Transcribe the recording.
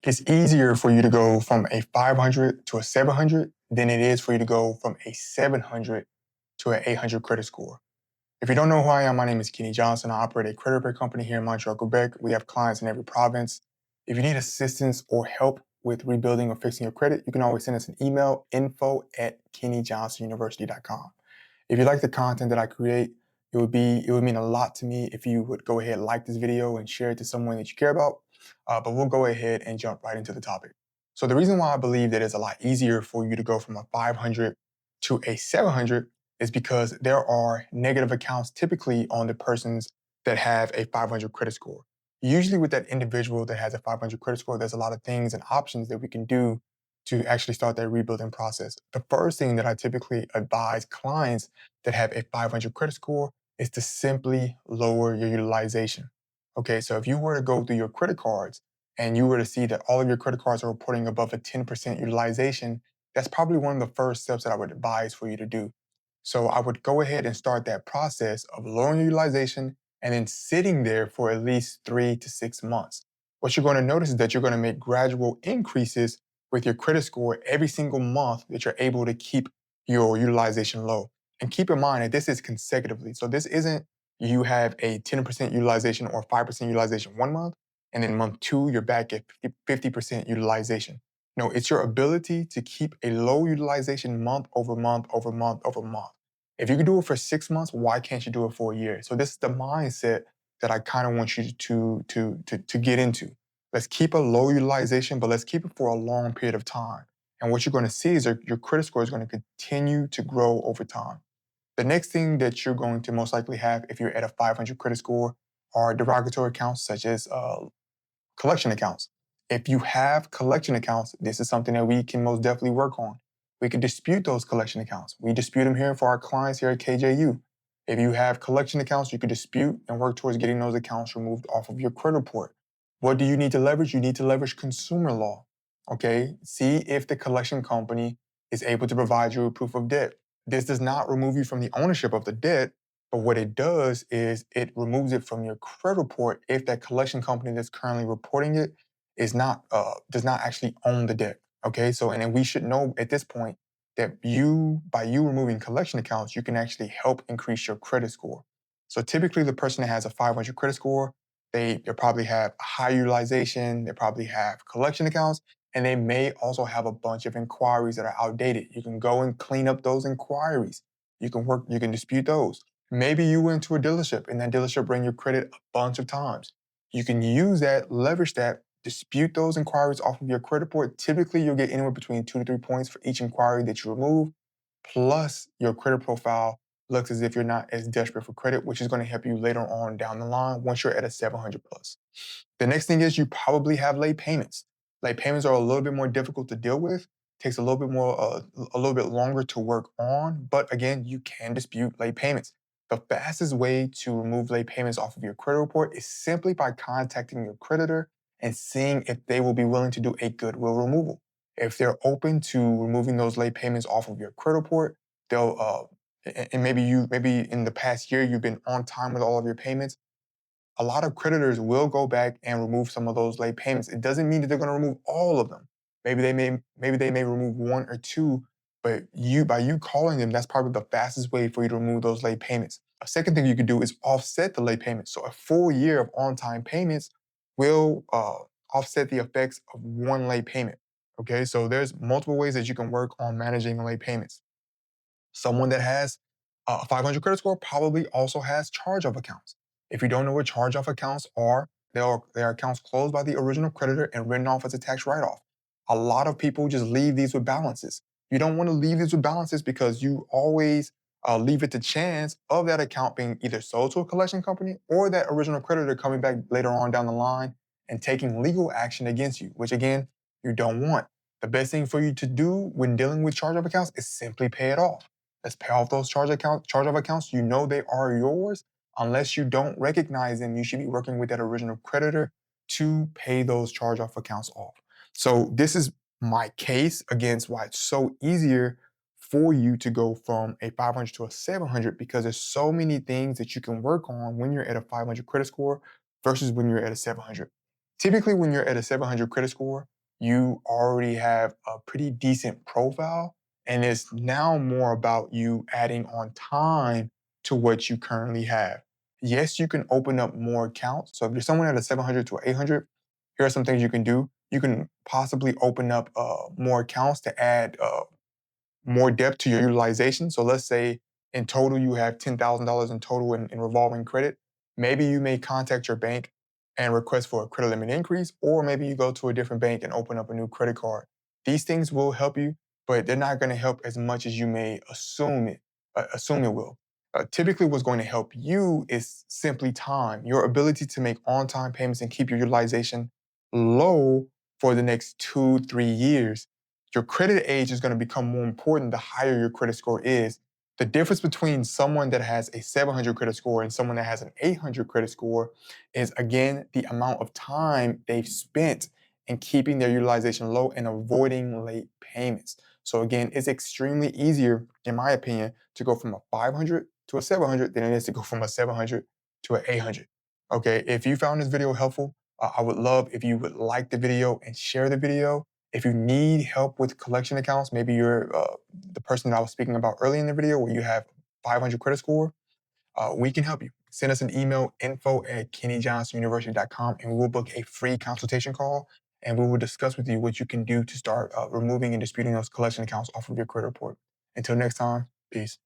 It's easier for you to go from a 500 to a 700 than it is for you to go from a 700 to an 800 credit score. If you don't know who I am, my name is Kenny Johnson. I operate a credit repair company here in Montreal, Quebec. We have clients in every province. If you need assistance or help with rebuilding or fixing your credit, you can always send us an email, info@kennyjohnsonuniversity.com. If you like the content that I create, it would mean a lot to me if you would go ahead and like this video and share it to someone that you care about. But we'll go ahead and jump right into the topic. So the reason why I believe that it's a lot easier for you to go from a 500 to a 700 is because there are negative accounts typically on the persons that have a 500 credit score. Usually with that individual that has a 500 credit score, there's a lot of things and options that we can do to actually start that rebuilding process. The first thing that I typically advise clients that have a 500 credit score is to simply lower your utilization. Okay, so if you were to go through your credit cards and you were to see that all of your credit cards are reporting above a 10% utilization, that's probably one of the first steps that I would advise for you to do. So I would go ahead and start that process of lowering your utilization and then sitting there for at least 3 to 6 months. What you're going to notice is that you're going to make gradual increases with your credit score every single month that you're able to keep your utilization low. And keep in mind that this is consecutively. So this isn't you have a 10% utilization or 5% utilization one month, and then month two, you're back at 50% utilization. No, it's your ability to keep a low utilization month over month over month over month. If you can do it for 6 months, why can't you do it for a year? So this is the mindset that I kind of want you to get into. Let's keep a low utilization, but let's keep it for a long period of time. And what you're going to see is your credit score is going to continue to grow over time. The next thing that you're going to most likely have if you're at a 500 credit score are derogatory accounts such as collection accounts. If you have collection accounts, this is something that we can most definitely work on. We can dispute those collection accounts. We dispute them here for our clients here at KJU. If you have collection accounts, you can dispute and work towards getting those accounts removed off of your credit report. What do you need to leverage? You need to leverage consumer law. Okay, see if the collection company is able to provide you a proof of debt. This does not remove you from the ownership of the debt, but what it does is it removes it from your credit report if that collection company that's currently reporting it is not does not actually own the debt. Okay, so and then we should know at this point that by you removing collection accounts, you can actually help increase your credit score. So typically, the person that has a 500 credit score, they probably have high utilization, they probably have collection accounts, and they may also have a bunch of inquiries that are outdated. You can go and clean up those inquiries. You can dispute those. Maybe you went to a dealership and that dealership ran your credit a bunch of times. You can use that, leverage that, dispute those inquiries off of your credit report. Typically, you'll get anywhere between 2 to 3 points for each inquiry that you remove. Plus, your credit profile looks as if you're not as desperate for credit, which is going to help you later on down the line once you're at a 700 plus. The next thing is you probably have late payments. Late payments are a little bit more difficult to deal with. Takes a little bit more, a little bit longer to work on. But again, you can dispute late payments. The fastest way to remove late payments off of your credit report is simply by contacting your creditor and seeing if they will be willing to do a goodwill removal. If they're open to removing those late payments off of your credit report, they'll and maybe in the past year you've been on time with all of your payments. A lot of creditors will go back and remove some of those late payments. It doesn't mean that they're going to remove all of them. Maybe they may remove one or two, but by you calling them, that's probably the fastest way for you to remove those late payments. A second thing you could do is offset the late payments. So a full year of on-time payments will offset the effects of one late payment. Okay, so there's multiple ways that you can work on managing late payments. Someone that has a 500 credit score probably also has charge-off accounts. If you don't know what charge-off accounts are, they are accounts closed by the original creditor and written off as a tax write-off. A lot of people just leave these with balances. You don't want to leave these with balances because you always leave it to chance of that account being either sold to a collection company or that original creditor coming back later on down the line and taking legal action against you, which again, you don't want. The best thing for you to do when dealing with charge-off accounts is simply pay it off. Let's pay off those charge-off accounts. You know they are yours. Unless you don't recognize them, you should be working with that original creditor to pay those charge-off accounts off. So this is my case against why it's so easier for you to go from a 500 to a 700 because there's so many things that you can work on when you're at a 500 credit score versus when you're at a 700. Typically, when you're at a 700 credit score, you already have a pretty decent profile, and it's now more about you adding on time to what you currently have. Yes, you can open up more accounts. So if you're someone at a 700 to 800, here are some things you can do. You can possibly open up more accounts to add more depth to your utilization. So let's say in total you have $10,000 in total in revolving credit. Maybe you may contact your bank and request for a credit limit increase, or maybe you go to a different bank and open up a new credit card. These things will help you, but they're not going to help as much as you may assume it will. Typically, what's going to help you is simply time, your ability to make on-time payments and keep your utilization low for the next 2, 3 years. Your credit age is going to become more important the higher your credit score is. The difference between someone that has a 700 credit score and someone that has an 800 credit score is, again, the amount of time they've spent in keeping their utilization low and avoiding late payments. So again, it's extremely easier, in my opinion, to go from a 500 to a 700 than it is to go from a 700 to an 800. Okay, if you found this video helpful, I would love if you would like the video and share the video. If you need help with collection accounts, maybe you're the person that I was speaking about early in the video where you have 500 credit score, we can help you. Send us an email, info@kennyjohnsonuniversity.com, and we'll book a free consultation call, and we will discuss with you what you can do to start removing and disputing those collection accounts off of your credit report. Until next time, peace.